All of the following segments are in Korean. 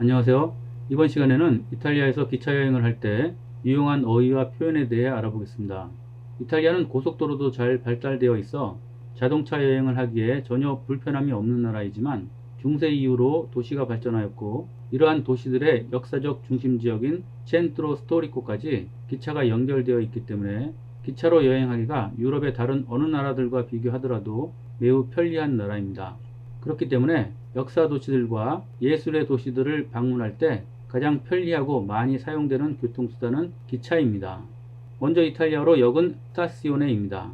안녕하세요. 이번 시간에는 이탈리아에서 기차 여행을 할 때 유용한 어휘와 표현에 대해 알아보겠습니다. 이탈리아는 고속도로도 잘 발달되어 있어 자동차 여행을 하기에 전혀 불편함이 없는 나라이지만 중세 이후로 도시가 발전하였고 이러한 도시들의 역사적 중심지역인 첸트로 스토리코까지 기차가 연결되어 있기 때문에 기차로 여행하기가 유럽의 다른 어느 나라들과 비교하더라도 매우 편리한 나라입니다. 그렇기 때문에 역사 도시들과 예술의 도시들을 방문할 때 가장 편리하고 많이 사용되는 교통수단은 기차입니다. 먼저 이탈리아어로 역은 스타시오네입니다.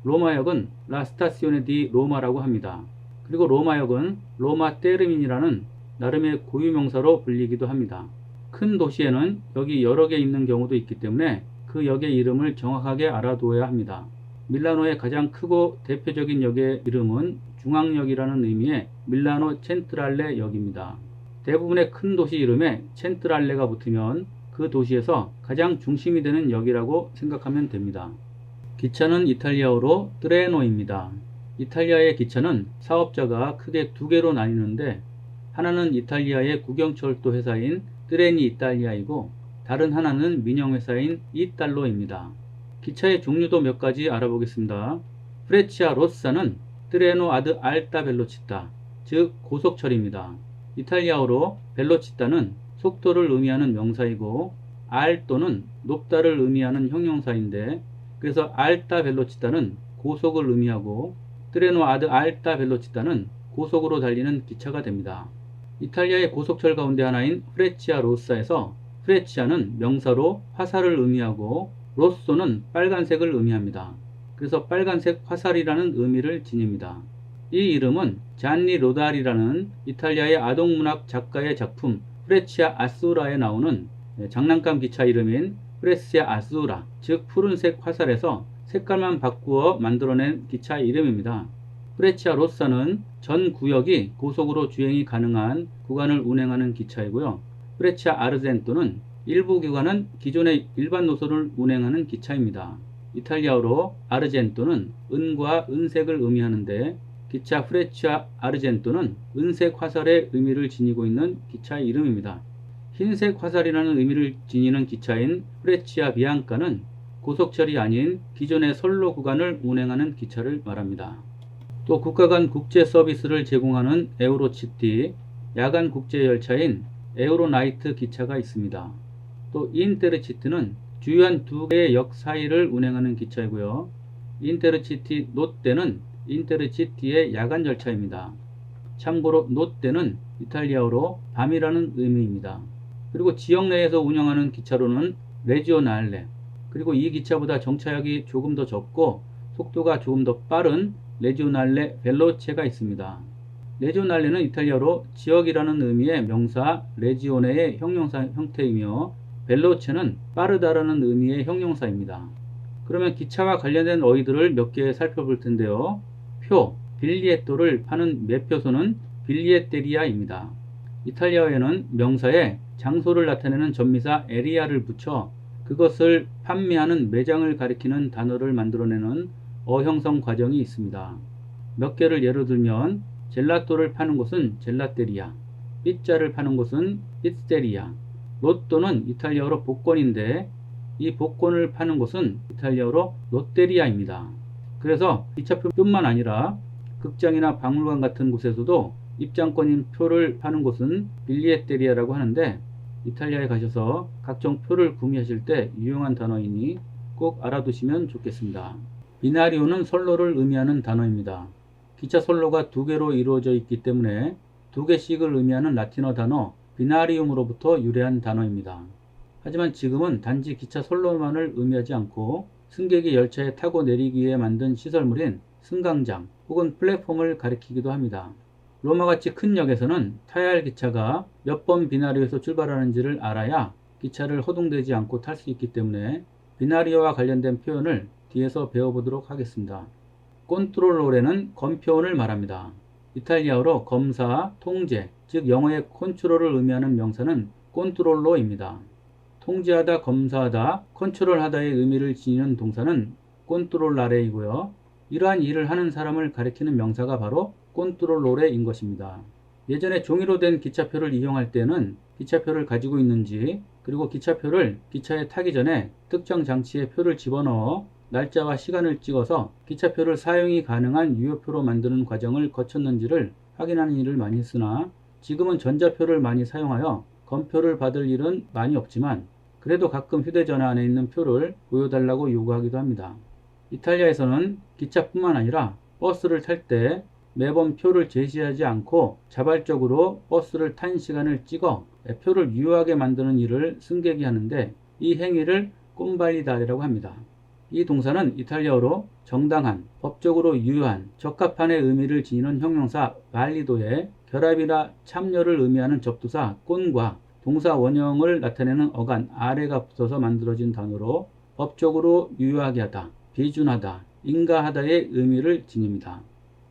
로마역은 라 스타시오네 디 로마라고 합니다. 그리고 로마역은 로마 테르민이라는 나름의 고유명사로 불리기도 합니다. 큰 도시에는 역이 여러 개 있는 경우도 있기 때문에 그 역의 이름을 정확하게 알아두어야 합니다. 밀라노의 가장 크고 대표적인 역의 이름은 중앙역이라는 의미의 밀라노 첸트랄레 역입니다. 대부분의 큰 도시 이름에 첸트랄레가 붙으면 그 도시에서 가장 중심이 되는 역이라고 생각하면 됩니다. 기차는 이탈리아어로 트레노입니다. 이탈리아의 기차는 사업자가 크게 두 개로 나뉘는데 하나는 이탈리아의 국영철도 회사인 트레니 이탈리아이고 다른 하나는 민영회사인 이탈로입니다. 기차의 종류도 몇 가지 알아보겠습니다. 프레치아 로사는 트레노 아드 알타 벨로치타, 즉 고속철입니다. 이탈리아어로 벨로치타는 속도를 의미하는 명사이고 알토는 높다를 의미하는 형용사인데 그래서 알타 벨로치타는 고속을 의미하고 트레노 아드 알타 벨로치타는 고속으로 달리는 기차가 됩니다. 이탈리아의 고속철 가운데 하나인 프레치아 로사에서 프레치아는 명사로 화살을 의미하고 로쏘는 빨간색을 의미합니다. 그래서 빨간색 화살이라는 의미를 지닙니다. 이 이름은 잔니 로다리라는 이탈리아의 아동문학 작가의 작품 프레치아 아수라에 나오는 장난감 기차 이름인 프레치아 아수라, 즉 푸른색 화살에서 색깔만 바꾸어 만들어낸 기차 이름입니다. 프레치아 로사는 전 구역이 고속으로 주행이 가능한 구간을 운행하는 기차이고요. 프레치아 아르젠토는 일부 구간은 기존의 일반 노선을 운행하는 기차입니다. 이탈리아어로 아르젠토는 은과 은색을 의미하는데 기차 프레치아 아르젠토는 은색 화살의 의미를 지니고 있는 기차 이름입니다. 흰색 화살이라는 의미를 지니는 기차인 프레치아 비앙카는 고속철이 아닌 기존의 선로 구간을 운행하는 기차를 말합니다. 또 국가 간 국제 서비스를 제공하는 에우로치티, 야간 국제 열차인 에우로나이트 기차가 있습니다. 또 인테르치티는 주요한 두 개의 역 사이를 운행하는 기차이고요. 인테르치티 노떼는 인테르치티의 야간 열차입니다. 참고로 노떼는 이탈리아어로 밤이라는 의미입니다. 그리고 지역 내에서 운영하는 기차로는 레지오날레, 그리고 이 기차보다 정차역이 조금 더 적고 속도가 조금 더 빠른 레지오날레 벨로체가 있습니다. 레지오날레는 이탈리아로 지역이라는 의미의 명사 레지오네의 형용사 형태이며 벨로체는 빠르다라는 의미의 형용사입니다. 그러면 기차와 관련된 어휘들을 몇 개 살펴볼 텐데요. 표, 빌리에토를 파는 매표소는 빌리에테리아입니다. 이탈리아어에는 명사에 장소를 나타내는 전미사 에리아를 붙여 그것을 판매하는 매장을 가리키는 단어를 만들어내는 어형성 과정이 있습니다. 몇 개를 예로 들면 젤라또를 파는 곳은 젤라테리아, 삐짜를 파는 곳은 삐스테리아, 로또는 이탈리아어로 복권인데 이 복권을 파는 곳은 이탈리아어로 롯테리아입니다. 그래서 기차표뿐만 아니라 극장이나 박물관 같은 곳에서도 입장권인 표를 파는 곳은 빌리에테리아라고 하는데 이탈리아에 가셔서 각종 표를 구매하실 때 유용한 단어이니 꼭 알아두시면 좋겠습니다. 비나리오는 선로를 의미하는 단어입니다. 기차 선로가 두 개로 이루어져 있기 때문에 두 개씩을 의미하는 라틴어 단어 비나리움으로부터 유래한 단어입니다. 하지만 지금은 단지 기차 선로만을 의미하지 않고 승객이 열차에 타고 내리기 위해 만든 시설물인 승강장 혹은 플랫폼을 가리키기도 합니다. 로마같이 큰 역에서는 타야 할 기차가 몇 번 비나리오에서 출발하는지를 알아야 기차를 허둥대지 않고 탈 수 있기 때문에 비나리오와 관련된 표현을 뒤에서 배워보도록 하겠습니다. 콘트롤로레는 검표원을 말합니다. 이탈리아어로 검사, 통제, 즉 영어의 컨트롤을 의미하는 명사는 콘트롤로입니다. 통제하다, 검사하다, 컨트롤하다의 의미를 지니는 동사는 콘트롤라레이고요. 이러한 일을 하는 사람을 가리키는 명사가 바로 콘트롤로레인 것입니다. 예전에 종이로 된 기차표를 이용할 때는 기차표를 가지고 있는지, 그리고 기차표를 기차에 타기 전에 특정 장치에 표를 집어넣어 날짜와 시간을 찍어서 기차표를 사용이 가능한 유효표로 만드는 과정을 거쳤는지를 확인하는 일을 많이 했으나, 지금은 전자표를 많이 사용하여 검표를 받을 일은 많이 없지만 그래도 가끔 휴대전화 안에 있는 표를 보여달라고 요구하기도 합니다. 이탈리아에서는 기차뿐만 아니라 버스를 탈 때 매번 표를 제시하지 않고 자발적으로 버스를 탄 시간을 찍어 표를 유효하게 만드는 일을 승객이 하는데, 이 행위를 꼼발리다레라고 합니다. 이 동사는 이탈리아어로 정당한, 법적으로 유효한, 적합한의 의미를 지니는 형용사 발리도의 결합이나 참여를 의미하는 접두사 꼰과 동사 원형을 나타내는 어간 아래가 붙어서 만들어진 단어로 법적으로 유효하게 하다, 비준하다, 인가하다의 의미를 지닙니다.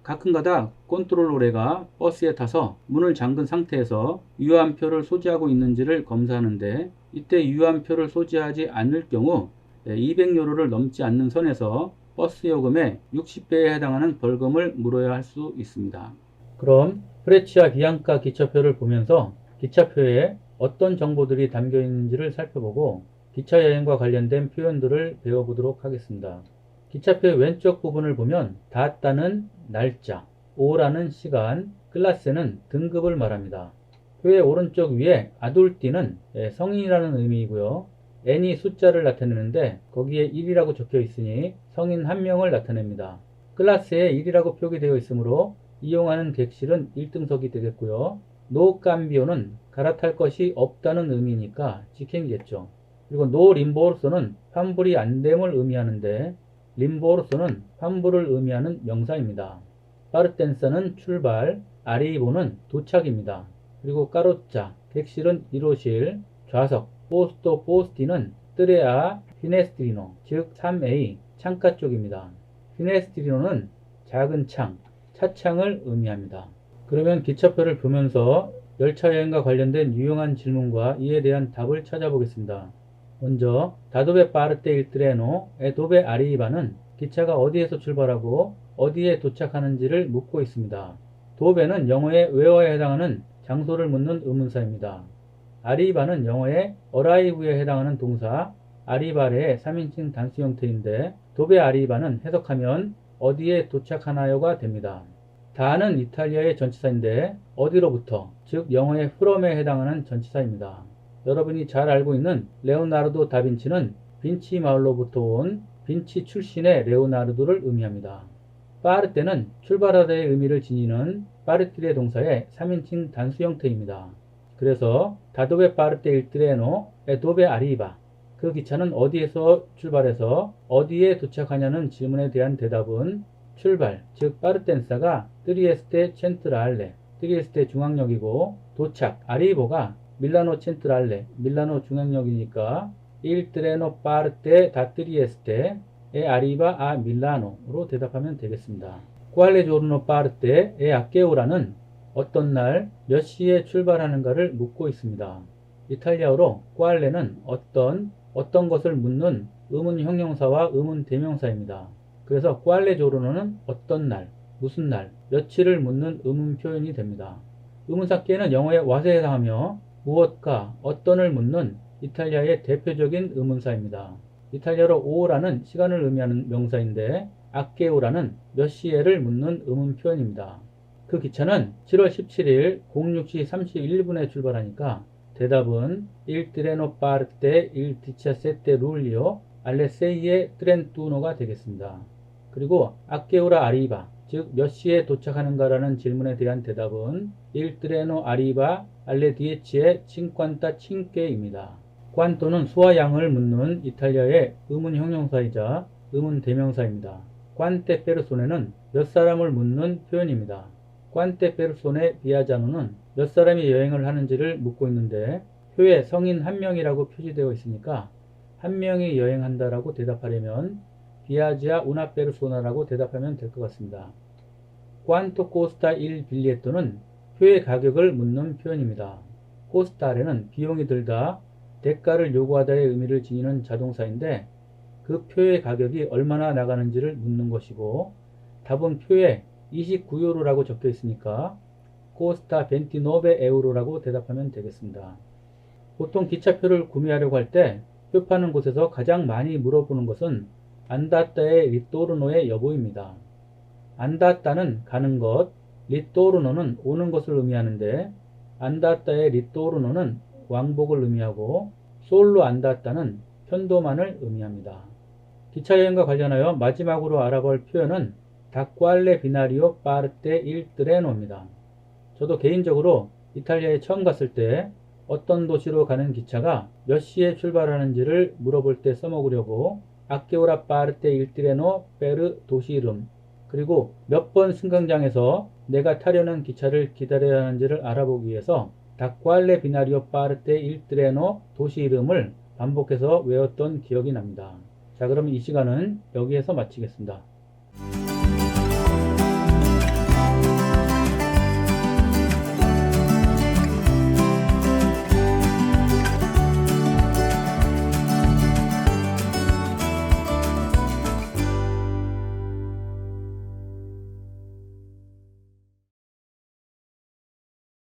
가끔가다 콘트롤로레가 버스에 타서 문을 잠근 상태에서 유효한 표를 소지하고 있는지를 검사하는데, 이때 유효한 표를 소지하지 않을 경우 200유로를 넘지 않는 선에서 버스 요금의 60배에 해당하는 벌금을 물어야 할 수 있습니다. 그럼 프레치아 비앙카 기차표를 보면서 기차표에 어떤 정보들이 담겨 있는지를 살펴보고 기차 여행과 관련된 표현들을 배워보도록 하겠습니다. 기차표의 왼쪽 부분을 보면 닿았다는 날짜, 오라는 시간, 클라세는 등급을 말합니다. 표의 오른쪽 위에 아돌띠는 성인이라는 의미이고요. n이 숫자를 나타내는데 거기에 1이라고 적혀 있으니 성인 한 명을 나타냅니다. 클라스에 1이라고 표기되어 있으므로 이용하는 객실은 1등석이 되겠고요. 노 캄비오는 갈아탈 것이 없다는 의미니까 직행이겠죠. 그리고 노 림보르소는 환불이 안됨을 의미하는데, 림보르소는 환불을 의미하는 명사입니다. 파르텐사는 출발, 아리보는 도착입니다. 그리고 까로짜, 객실은 1호실, 좌석, 포스토 포스티는 뜨레아 피네스트리노, 즉 3A, 창가 쪽입니다. 피네스트리노는 작은 창, 차창을 의미합니다. 그러면 기차표를 보면서 열차 여행과 관련된 유용한 질문과 이에 대한 답을 찾아보겠습니다. 먼저 다도베 파르테 일 트레노 에 도베 아리바는 기차가 어디에서 출발하고 어디에 도착하는지를 묻고 있습니다. 도베는 영어의 웨어에 해당하는 장소를 묻는 의문사입니다. 아리바는 영어의 어라이브에 해당하는 동사 아리바레의 3인칭 단수 형태인데, 도베 아리바는 해석하면 어디에 도착하나요가 됩니다. 다는 이탈리아의 전치사인데 어디로부터, 즉 영어의 from에 해당하는 전치사입니다. 여러분이 잘 알고 있는 레오나르도 다빈치는 빈치 마을로부터 온 빈치 출신의 레오나르도를 의미합니다. 파르테는 출발하다의 의미를 지니는 파르티레 동사의 3인칭 단수 형태입니다. 그래서 다도베 파르테 일 트레노 에 도베 아리바, 그 기차는 어디에서 출발해서 어디에 도착하냐는 질문에 대한 대답은 출발, 즉 파르텐사가 트리에스테 첸트랄레, 트리에스테 중앙역이고, 도착, 아리보가 밀라노 첸트랄레, 밀라노 중앙역이니까 il treno parte da Trieste e arriva a Milano로 대답하면 되겠습니다. Quale giorno parte e a che ora는 어떤 날 몇 시에 출발하는가를 묻고 있습니다. 이탈리아어로 quale는 어떤 것을 묻는 의문 형용사와 의문 대명사입니다. 그래서 quale giorno는 어떤 날, 무슨 날, 며칠을 묻는 의문 표현이 됩니다. 의문사께는 영어의 what에 해당하며 무엇과 어떤을 묻는 이탈리아의 대표적인 의문사입니다. 이탈리아로 오라는 시간을 의미하는 명사인데, 아케오라는 몇 시에를 묻는 의문 표현입니다. 그 기차는 7월 17일 06시 31분에 출발하니까 대답은 Il treno parte il 17 luglio alle 6e 31가 되겠습니다. 그리고 아케오라 아리바, 즉 몇 시에 도착하는가라는 질문에 대한 대답은 Il treno arriva alle 10e 55입니다. quanto는 수와 양을 묻는 이탈리아의 의문 형용사이자 의문 대명사입니다. quante persone는 몇 사람을 묻는 표현입니다. quante persone viaggiano는 몇 사람이 여행을 하는지를 묻고 있는데, 표에 성인 한 명이라고 표시되어 있으니까 한 명이 여행한다라고 대답하려면 viaggia una persona라고 대답하면 될 것 같습니다. quanto costa il biglietto는 표의 가격을 묻는 표현입니다. costare는 비용이 들다, 대가를 요구하다의 의미를 지니는 자동사인데, 그 표의 가격이 얼마나 나가는지를 묻는 것이고, 답은 표에 29유로라고 적혀 있으니까 costa 29 euro라고 대답하면 되겠습니다. 보통 기차표를 구매하려고 할 때 표 파는 곳에서 가장 많이 물어보는 것은 안다따의 리토르노의 여부입니다. 안다따는 가는 것, 리토르노는 오는 것을 의미하는데 안다따의 리토르노는 왕복을 의미하고 솔로 안다따는 편도만을 의미합니다. 기차 여행과 관련하여 마지막으로 알아볼 표현은 Da quale binario parte il treno입니다. 저도 개인적으로 이탈리아에 처음 갔을 때 어떤 도시로 가는 기차가 몇 시에 출발하는지를 물어볼 때 써먹으려고 A che ora parte il treno per 도시 이름 그리고 몇 번 승강장에서 내가 타려는 기차를 기다려야 하는지를 알아보기 위해서 Da quale binario parte il treno 도시 이름을 반복해서 외웠던 기억이 납니다. 자, 그럼 이 시간은 여기에서 마치겠습니다.